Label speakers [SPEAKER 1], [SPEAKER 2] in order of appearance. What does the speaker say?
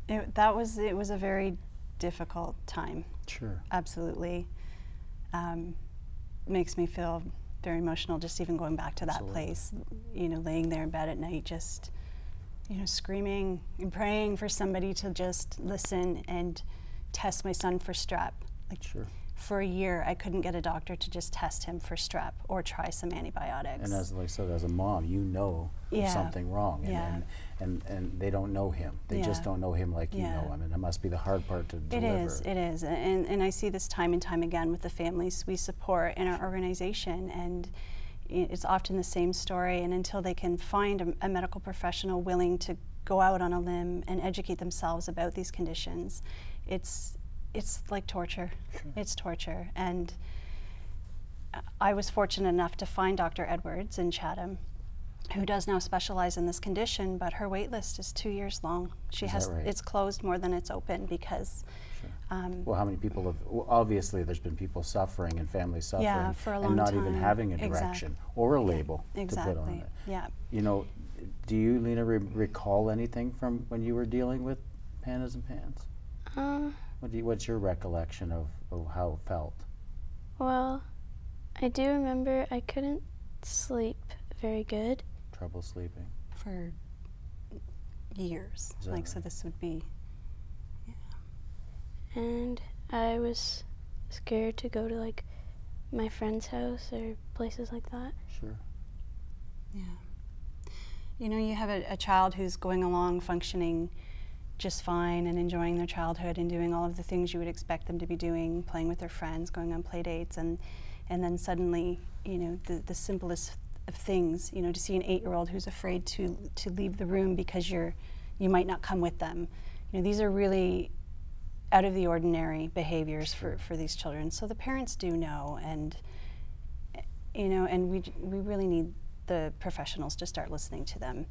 [SPEAKER 1] It was a very difficult time.
[SPEAKER 2] Sure.
[SPEAKER 1] Absolutely. Makes me feel very emotional just even going back to that
[SPEAKER 2] Absolutely.
[SPEAKER 1] place, you know, laying there in bed at night, just, you know, screaming and praying for somebody to just listen and test my son for strep. Like,
[SPEAKER 2] Sure.
[SPEAKER 1] for a year, I couldn't get a doctor to just test him for strep or try some antibiotics.
[SPEAKER 2] And as like I said, as a mom, you know there's
[SPEAKER 1] Yeah.
[SPEAKER 2] something wrong, and,
[SPEAKER 1] Yeah.
[SPEAKER 2] and they don't know him. They just
[SPEAKER 1] Yeah.
[SPEAKER 2] don't know him like you
[SPEAKER 1] Yeah.
[SPEAKER 2] know him, and that must be the hard part to deliver.
[SPEAKER 1] It is, and I see this time and time again with the families we support in our organization, and it's often the same story. And until they can find a medical professional willing to go out on a limb and educate themselves about these conditions, it's like torture.
[SPEAKER 2] Sure.
[SPEAKER 1] It's torture. And I was fortunate enough to find Dr. Edwards in Chatham, who does now specialize in this condition, but her wait list is 2 years long.
[SPEAKER 2] Is that right?
[SPEAKER 1] It's closed more than it's open because
[SPEAKER 2] Sure. Well, how many people have, well, obviously there's been people suffering and families suffering
[SPEAKER 1] Yeah, for a long
[SPEAKER 2] and not even
[SPEAKER 1] time.
[SPEAKER 2] having a direction or a label to put on
[SPEAKER 1] Exactly.
[SPEAKER 2] it.
[SPEAKER 1] Yeah.
[SPEAKER 2] You know, do you, Lena, recall anything from when you were dealing with Pandas and Pans? What's your recollection of how it felt?
[SPEAKER 3] Well, I do remember I couldn't sleep very good.
[SPEAKER 2] Trouble sleeping?
[SPEAKER 1] For years.
[SPEAKER 2] Is that
[SPEAKER 1] Like, so
[SPEAKER 2] right?
[SPEAKER 1] this would be,
[SPEAKER 3] And I was scared to go to like my friend's house or places like that.
[SPEAKER 2] Sure.
[SPEAKER 1] yeah. You know, you have a child who's going along functioning just fine and enjoying their childhood and doing all of the things you would expect them to be doing, playing with their friends, going on play dates, and then suddenly, you know, the simplest of things, you know, to see an 8-year-old who's afraid to leave the room because you might not come with them. You know, these are really out of the ordinary behaviors for these children. So the parents do know, and you know, and we really need the professionals to start listening to them.